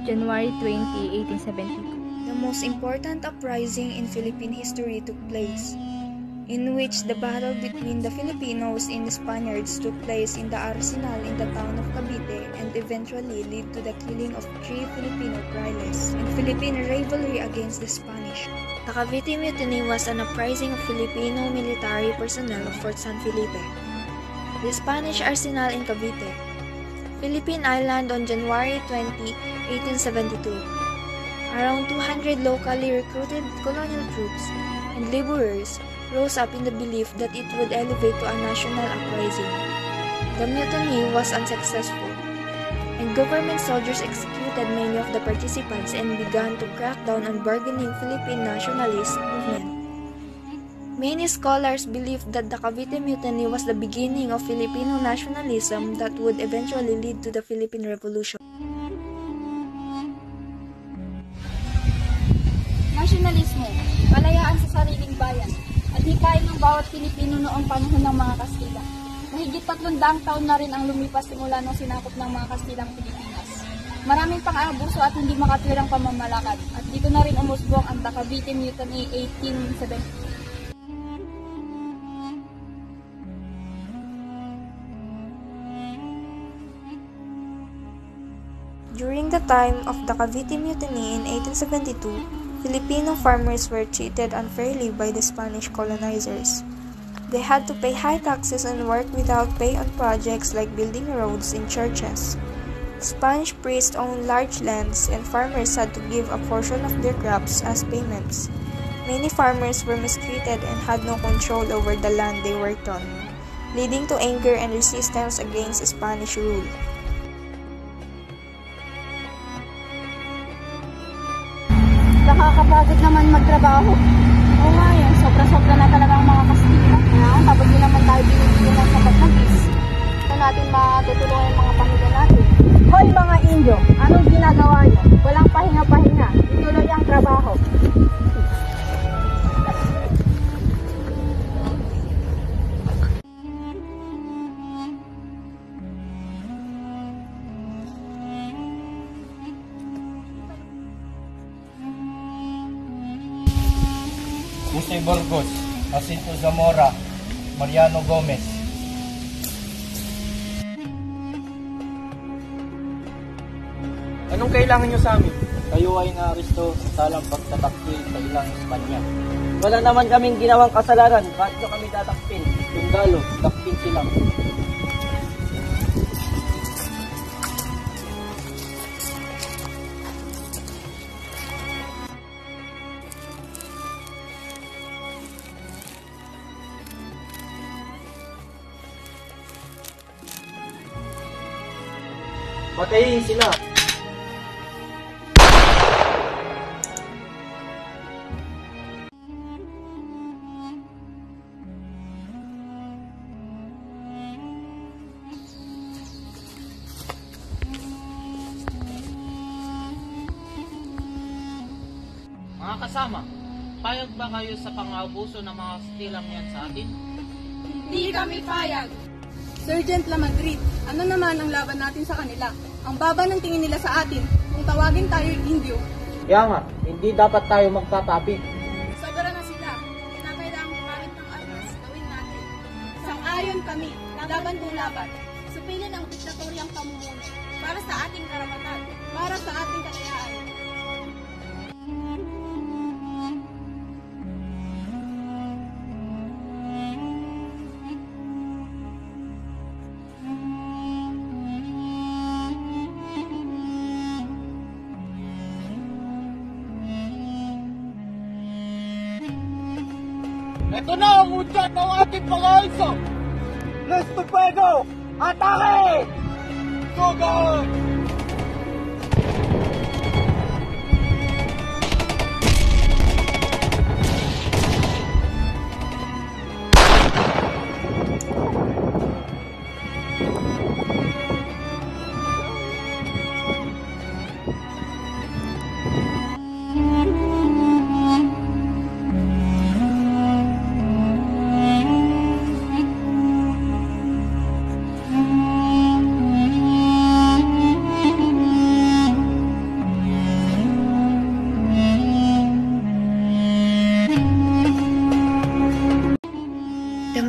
January 20, 1872. The most important uprising in Philippine history took place, in which the battle between the Filipinos and the Spaniards took place in the arsenal in the town of Cavite and eventually led to the killing of 3 Filipino frailes and Philippine rivalry against the Spanish. The Cavite Mutiny was an uprising of Filipino military personnel of Fort San Felipe, the Spanish arsenal in Cavite, Philippine Island on January 20, 1872. Around 200 locally recruited colonial troops and laborers rose up in the belief that it would elevate to a national uprising. The mutiny was unsuccessful, and government soldiers executed many of the participants and began to crack down on bargaining Philippine nationalist movement. Many scholars believe that the Cavite Mutiny was the beginning of Filipino nationalism that would eventually lead to the Philippine Revolution. Nasyonalismo, kalayaan sa sariling bayan, at hikain ng bawat Pilipino noong panahon ng mga Kastila. Mahigit 300 taon na rin ang lumipas simula nung sinakop ng mga Kastilang Pilipinas. Maraming pang-aabuso at hindi makatwirang pamamalakad, at dito na rin umusbong ang The Cavite Mutiny 1872. During the time of the Cavite Mutiny in 1872, Filipino farmers were treated unfairly by the Spanish colonizers. They had to pay high taxes and work without pay on projects like building roads and churches. Spanish priests owned large lands, and farmers had to give a portion of their crops as payments. Many farmers were mistreated and had no control over the land they worked on, leading to anger and resistance against Spanish rule. Nakakapagod naman magtrabaho. Oo nga yan, sobra-sobra na talaga ang mga Kastila. Tapos din naman tayo binibigyan ng sapat na bis. Ito natin matutulungan yung mga pamilya natin. Hoy mga Indio, anong ginagawa niyo? Walang pahinga-pahinga. Ituloy ang trabaho. Jose Burgos, Jacinto Zamora, Mariano Gomez. Anong kailangan nyo sa amin? Kayo ay naaresto sa salang pagtataksil sa ilang Espanya. Wala naman kaming ginawang kasalanan. Bakit nyo kami tatakpin? Sundalo, takpin sila. Patayin sila! Mga kasama, payag ba kayo sa pang-aabuso ng mga Kastilang yan sa atin? Hindi kami payag! Sergeant La Madrid, ano naman ang laban natin sa kanila? Ang baba ng tingin nila sa atin kung tawagin tayo Indio. Kaya nga, hindi dapat tayo magtatabi. Sobra na sila. Kinakailangan gumamit ng armas. Gawin natin. Sang-ayon kami. Laban kung laban. Supilin ang diktatoryang pamumuno. Para sa ating karapatan. Para sa ating kakayaan. Ito na ang udyat ng ating pag-aalsa! Listo Fuego! Atake! Sugod!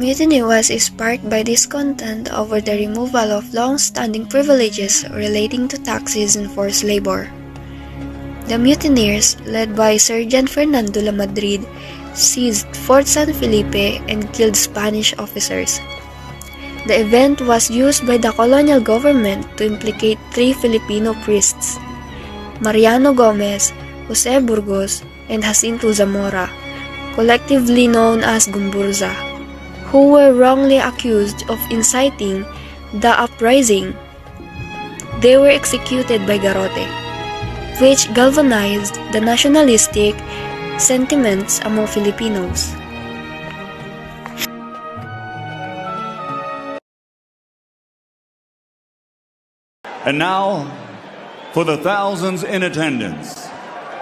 mutiny was sparked by discontent over the removal of long-standing privileges relating to taxes and forced labor. The mutineers, led by Sergeant Fernando Lamadrid, seized Fort San Felipe and killed Spanish officers. The event was used by the colonial government to implicate 3 Filipino priests, Mariano Gomez, Jose Burgos, and Jacinto Zamora, collectively known as Gumburza, who were wrongly accused of inciting the uprising. They were executed by garrote, which galvanized the nationalistic sentiments among Filipinos. And now, for the thousands in attendance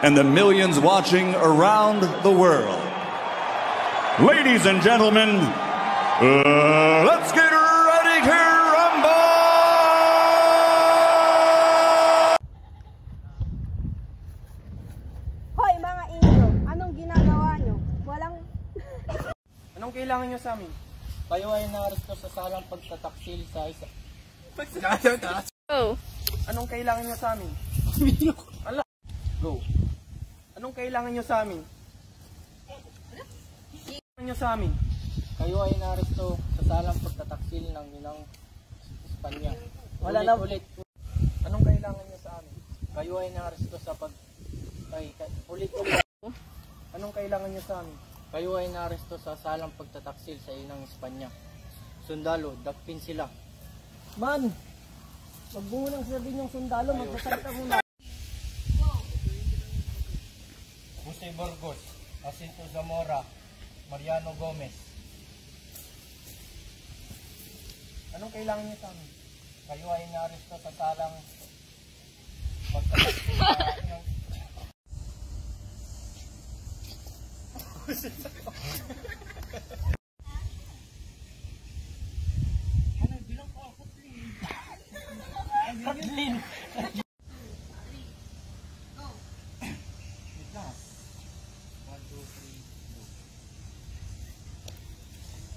and the millions watching around the world, ladies and gentlemen, let's get ready to rumble! Hoy mga inyo, anong ginagawa nyo? Anong kailangan nyo sa amin? Kayo ay naaresto sa salang pagtataksil sa isa. Oh. Anong kailangan nyo sa amin? Ala. Go. Anong kailangan nyo sa amin? Kailangan nyo sa amin? Kayo ay naaresto sa salang pagtataksil ng ilang Espanya. Wala na. Ulit. Anong kailangan nyo sa amin? Kayo ay naaresto sa ulit. Anong kailangan nyo sa amin? Kayo ay naaresto sa salang pagtataksil sa ilang Espanya. Sundalo, dakpin sila. Man! Magbungo ng sabihin yung sundalo, magsasalita muna. Jose Burgos, Jacinto Zamora, Mariano Gomez. Anong kailangan nyo sa amin? Kayo ay naaresto sa salang pagtataksil sa ilang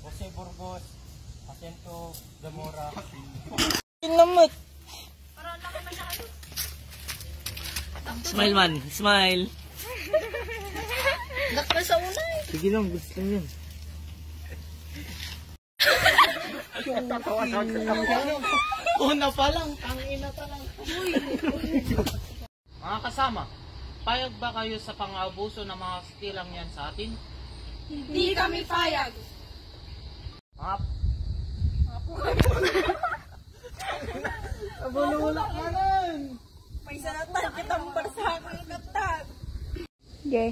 Jose Burgos, Jacinto Zamora. Kinamot! Smile man, smile. Dakpa sa una eh. Sige lang, gusto niyan. Una pa lang, tangina pa lang. Mga kasama, payag ba kayo sa pang-abuso ng mga kastilang yan sa atin? Hindi kami payag. Mga Abulula ka nun! May sanatan kitang barsakang katag. Yay.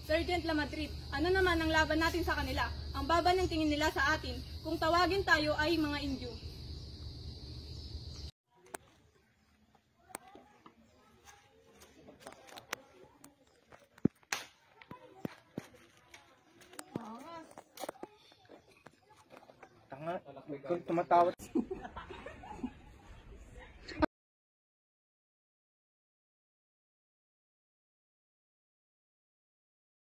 Sergeant Lamadrid, ano naman ang laban natin sa kanila? Ang baba ng tingin nila sa atin kung tawagin tayo ay mga Indio. Tanga, kung tumatawad.